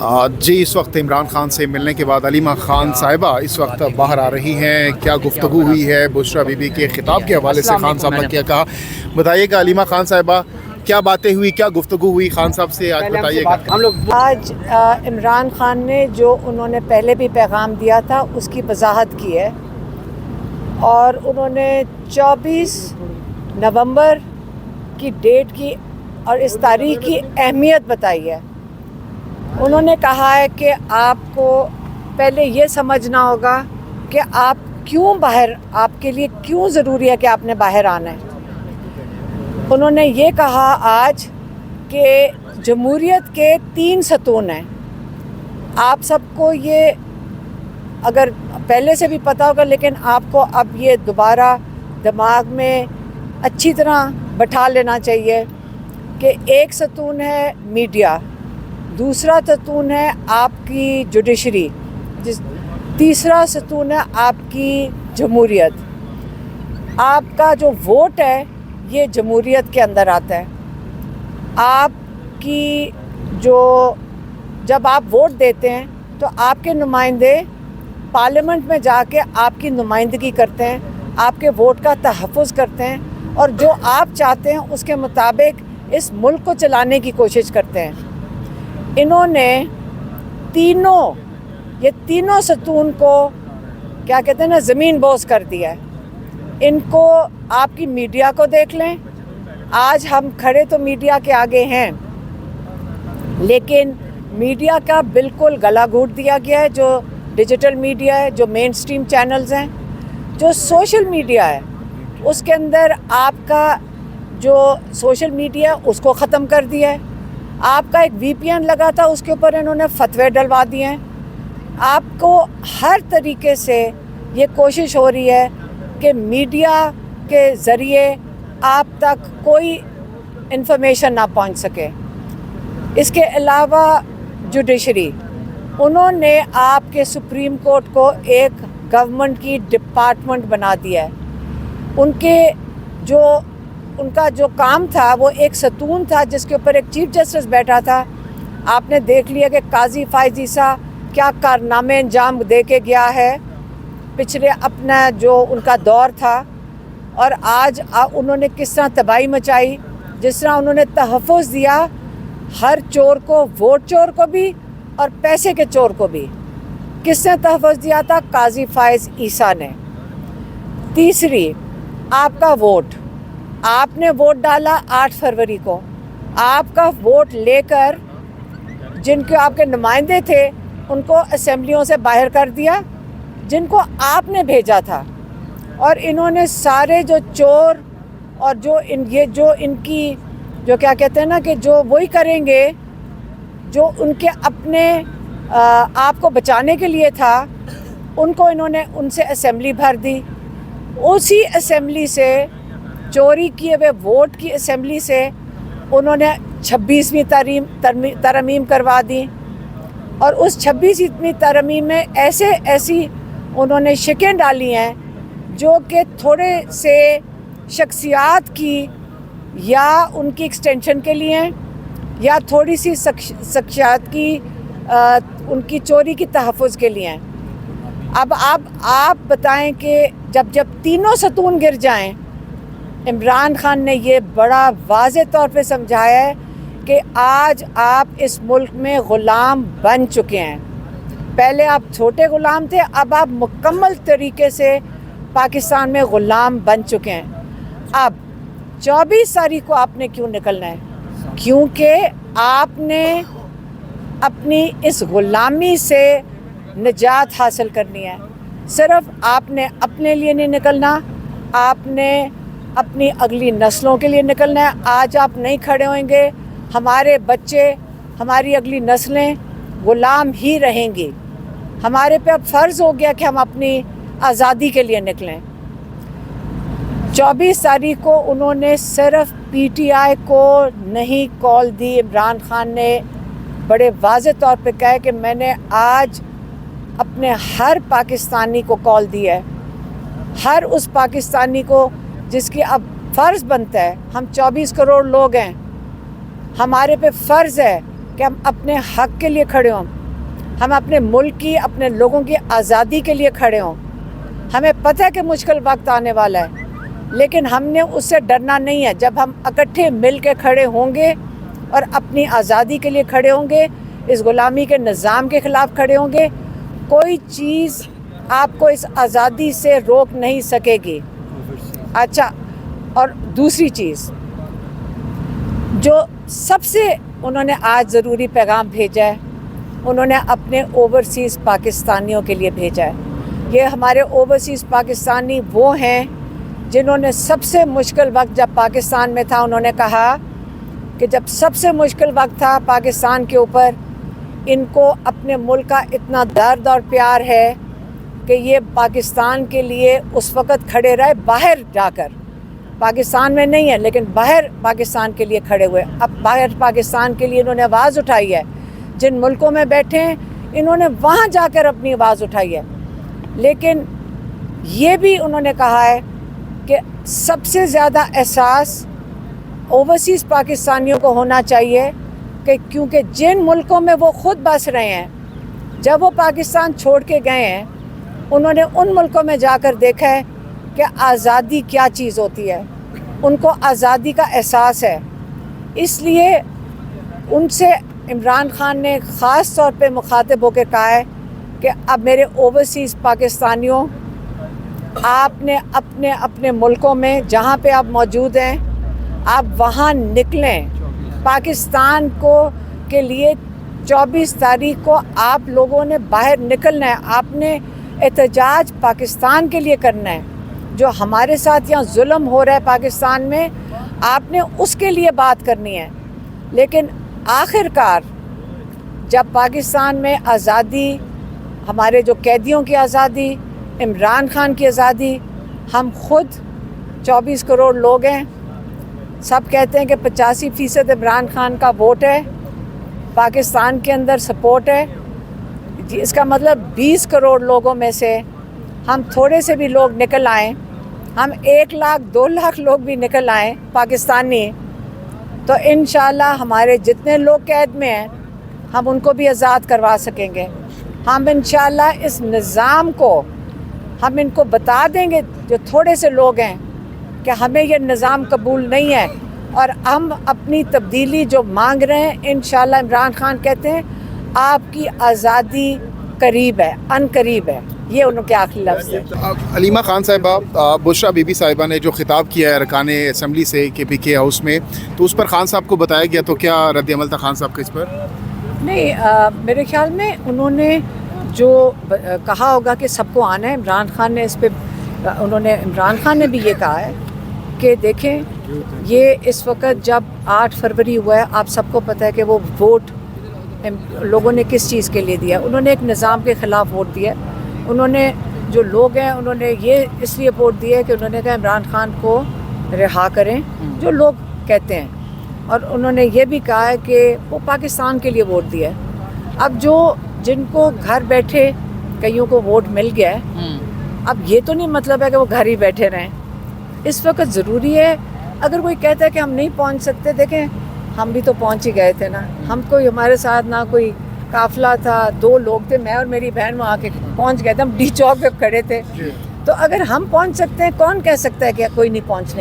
جی اس وقت عمران خان سے ملنے کے بعد علیمہ خان صاحبہ اس وقت باہر آ رہی ہیں. کیا گفتگو ہوئی ہے بشریٰ بی بی کے خطاب کے حوالے سے خان صاحب نے کیا کہا بتائیے گا. علیمہ خان صاحبہ کیا باتیں ہوئی, کیا گفتگو ہوئی خان صاحب سے آج بتائیے گا. آج عمران خان نے جو انہوں نے پہلے بھی پیغام دیا تھا اس کی وضاحت کی ہے, اور انہوں نے 24 نومبر کی ڈیٹ کی اور اس تاریخ کی اہمیت بتائی ہے. انہوں نے کہا ہے کہ آپ کو پہلے یہ سمجھنا ہوگا کہ آپ کیوں باہر, آپ کے لیے کیوں ضروری ہے کہ آپ نے باہر آنا ہے. انہوں نے یہ کہا آج کہ جمہوریت کے 3 ستون ہیں. آپ سب کو یہ اگر پہلے سے بھی پتہ ہوگا, لیکن آپ کو اب یہ دوبارہ دماغ میں اچھی طرح بٹھا لینا چاہیے کہ ایک ستون ہے میڈیا, دوسرا ستون ہے آپ کی جوڈیشری, تیسرا ستون ہے آپ کی جمہوریت. آپ کا جو ووٹ ہے یہ جمہوریت کے اندر آتا ہے. آپ کی جب آپ ووٹ دیتے ہیں تو آپ کے نمائندے پارلیمنٹ میں جا کے آپ کی نمائندگی کرتے ہیں, آپ کے ووٹ کا تحفظ کرتے ہیں, اور جو آپ چاہتے ہیں اس کے مطابق اس ملک کو چلانے کی کوشش کرتے ہیں. انہوں نے تینوں ستون کو کیا کہتے ہیں نا, زمین بوس کر دیا ہے. ان کو آپ کی میڈیا کو دیکھ لیں. آج ہم کھڑے تو میڈیا کے آگے ہیں, لیکن میڈیا کا بالکل گلا گھونٹ دیا گیا ہے. جو ڈیجیٹل میڈیا ہے, جو مین سٹریم چینلز ہیں, جو سوشل میڈیا ہے, اس کے اندر آپ کا جو سوشل میڈیا ہے اس کو ختم کر دیا ہے. آپ کا ایک VPN لگا تھا, اس کے اوپر انہوں نے فتوے ڈلوا دیے ہیں. آپ کو ہر طریقے سے یہ کوشش ہو رہی ہے کہ میڈیا کے ذریعے آپ تک کوئی انفارمیشن نہ پہنچ سکے. اس کے علاوہ جوڈیشری, انہوں نے آپ کے سپریم کورٹ کو ایک گورنمنٹ کی ڈپارٹمنٹ بنا دیا ہے. ان کا جو کام تھا وہ ایک ستون تھا جس کے اوپر ایک چیف جسٹس بیٹھا تھا. آپ نے دیکھ لیا کہ قاضی فائز عیسیٰ کیا کارنامے انجام دے کے گیا ہے پچھلے اپنا جو ان کا دور تھا, اور آج انہوں نے کس طرح تباہی مچائی. جس طرح انہوں نے تحفظ دیا ہر چور کو, ووٹ چور کو بھی اور پیسے کے چور کو بھی. کس نے تحفظ دیا تھا؟ قاضی فائز عیسیٰ نے. تیسری, آپ کا ووٹ, آپ نے ووٹ ڈالا 8 فروری کو. آپ کا ووٹ لے کر جن کے آپ کے نمائندے تھے ان کو اسمبلیوں سے باہر کر دیا, جن کو آپ نے بھیجا تھا. اور انہوں نے سارے جو چور اور ان کی جو کیا کہتے ہیں نا کہ جو وہی کریں گے جو ان کے اپنے آپ کو بچانے کے لیے تھا, ان کو انہوں نے ان سے اسمبلی بھر دی. اسی اسمبلی سے, چوری کیے ہوئے ووٹ کی اسمبلی سے انہوں نے 26ویں ترمیم کروا دی. اور اس 26ویں ترمیم میں ایسی انہوں نے شکیں ڈالی ہیں جو کہ تھوڑے سے شخصیات کی یا ان کی ایکسٹینشن کے لیے ہیں, یا تھوڑی سی شخصیات کی ان کی چوری کی تحفظ کے لیے ہیں. اب آپ بتائیں کہ جب تینوں ستون گر جائیں, عمران خان نے یہ بڑا واضح طور پہ سمجھایا ہے کہ آج آپ اس ملک میں غلام بن چکے ہیں. پہلے آپ چھوٹے غلام تھے, اب آپ مکمل طریقے سے پاکستان میں غلام بن چکے ہیں. اب 24 تاریخ کو آپ نے کیوں نکلنا ہے؟ کیونکہ آپ نے اپنی اس غلامی سے نجات حاصل کرنی ہے. صرف آپ نے اپنے لیے نہیں نکلنا, آپ نے اپنی اگلی نسلوں کے لیے نکلنا ہے. آج آپ نہیں کھڑے ہوئیں گے, ہمارے بچے, ہماری اگلی نسلیں غلام ہی رہیں گی. ہمارے پہ اب فرض ہو گیا کہ ہم اپنی آزادی کے لیے نکلیں. 24 تاریخ کو انہوں نے صرف PTI کو نہیں کال دی. عمران خان نے بڑے واضح طور پہ کہا کہ میں نے آج اپنے ہر پاکستانی کو کال دی ہے, ہر اس پاکستانی کو جس کی اب فرض بنتا ہے. ہم 24 کروڑ لوگ ہیں, ہمارے پہ فرض ہے کہ ہم اپنے حق کے لیے کھڑے ہوں. ہم اپنے ملک کی اپنے لوگوں کی آزادی کے لیے کھڑے ہوں. ہمیں پتہ ہے کہ مشکل وقت آنے والا ہے لیکن ہم نے اس سے ڈرنا نہیں ہے. جب ہم اکٹھے مل کے کھڑے ہوں گے اور اپنی آزادی کے لیے کھڑے ہوں گے, اس غلامی کے نظام کے خلاف کھڑے ہوں گے, کوئی چیز آپ کو اس آزادی سے روک نہیں سکے گی. اچھا, اور دوسری چیز جو سب سے انہوں نے آج ضروری پیغام بھیجا ہے, انہوں نے اپنے اوورسیز پاکستانیوں کے لیے بھیجا ہے. یہ ہمارے اوورسیز پاکستانی وہ ہیں جنہوں نے سب سے مشکل وقت جب پاکستان میں تھا, انہوں نے کہا کہ جب سب سے مشکل وقت تھا پاکستان کے اوپر, ان کو اپنے ملک کا اتنا درد اور پیار ہے کہ یہ پاکستان کے لیے اس وقت کھڑے رہے, باہر جا کر, پاکستان میں نہیں ہے لیکن باہر پاکستان کے لیے کھڑے ہوئے. اب باہر پاکستان کے لیے انہوں نے آواز اٹھائی ہے. جن ملکوں میں بیٹھے ہیں انہوں نے وہاں جا کر اپنی آواز اٹھائی ہے. لیکن یہ بھی انہوں نے کہا ہے کہ سب سے زیادہ احساس اوورسیز پاکستانیوں کو ہونا چاہیے کہ کیونکہ جن ملکوں میں وہ خود بس رہے ہیں, جب وہ پاکستان چھوڑ کے گئے ہیں انہوں نے ان ملکوں میں جا کر دیکھا ہے کہ آزادی کیا چیز ہوتی ہے, ان کو آزادی کا احساس ہے. اس لیے ان سے عمران خان نے خاص طور پہ مخاطب ہو کے کہا ہے کہ اب میرے اوورسیز پاکستانیوں, آپ نے اپنے اپنے ملکوں میں جہاں پہ آپ موجود ہیں آپ وہاں نکلیں. پاکستان کے لیے 24 تاریخ کو آپ لوگوں نے باہر نکلنا ہے. آپ نے احتجاج پاکستان کے لیے کرنا ہے. جو ہمارے ساتھ یہاں ظلم ہو رہا ہے پاکستان میں, آپ نے اس کے لیے بات کرنی ہے. لیکن آخر کار جب پاکستان میں آزادی, ہمارے جو قیدیوں کی آزادی, عمران خان کی آزادی, ہم خود 24 کروڑ لوگ ہیں, سب کہتے ہیں کہ 85% عمران خان کا ووٹ ہے, پاکستان کے اندر سپورٹ ہے. اس کا مطلب 20 کروڑ لوگوں میں سے ہم تھوڑے سے بھی لوگ نکل آئیں, ہم 1 لاکھ 2 لاکھ لوگ بھی نکل آئیں پاکستانی, تو انشاءاللہ ہمارے جتنے لوگ قید میں ہیں ہم ان کو بھی آزاد کروا سکیں گے. ہم انشاءاللہ اس نظام کو ہم ان کو بتا دیں گے جو تھوڑے سے لوگ ہیں کہ ہمیں یہ نظام قبول نہیں ہے, اور ہم اپنی تبدیلی جو مانگ رہے ہیں انشاءاللہ. عمران خان کہتے ہیں آپ کی آزادی قریب ہے, ان قریب ہے, یہ ان کے آخری لفظ ہے. علیمہ خان صاحبہ, بشریٰ بی بی صاحبہ نے جو خطاب کیا ہے ارکان اسمبلی سے KPK ہاؤس میں, تو اس پر خان صاحب کو بتایا گیا, تو کیا رد عمل تھا خان صاحب کا اس پر؟ نہیں, میرے خیال میں انہوں نے جو کہا ہوگا کہ سب کو آنا ہے. عمران خان نے اس پہ عمران خان نے بھی یہ کہا ہے کہ دیکھیں یہ اس وقت جب 8 فروری ہوا ہے, آپ سب کو پتہ ہے کہ وہ ووٹ لوگوں نے کس چیز کے لیے دیا. انہوں نے ایک نظام کے خلاف ووٹ دیا. انہوں نے جو لوگ ہیں انہوں نے یہ اس لیے ووٹ دیا کہ انہوں نے کہا عمران خان کو رہا کریں, جو لوگ کہتے ہیں, اور انہوں نے یہ بھی کہا ہے کہ وہ پاکستان کے لیے ووٹ دیا ہے. اب جن کو گھر بیٹھے کئیوں کو ووٹ مل گیا ہے, اب یہ تو نہیں مطلب ہے کہ وہ گھر ہی بیٹھے رہیں. اس وقت ضروری ہے, اگر کوئی کہتا ہے کہ ہم نہیں پہنچ سکتے, دیکھیں ہم بھی تو پہنچ ہی گئے تھے نا. ہم کوئی ہمارے ساتھ نہ کوئی قافلہ تھا, 2 لوگ تھے, میں اور میری بہن وہاں کے پہنچ گئے تھے. ہم ڈی چوک پہ کھڑے تھے. تو اگر ہم پہنچ سکتے ہیں, کون کہہ سکتا ہے کہ کوئی نہیں پہنچنے.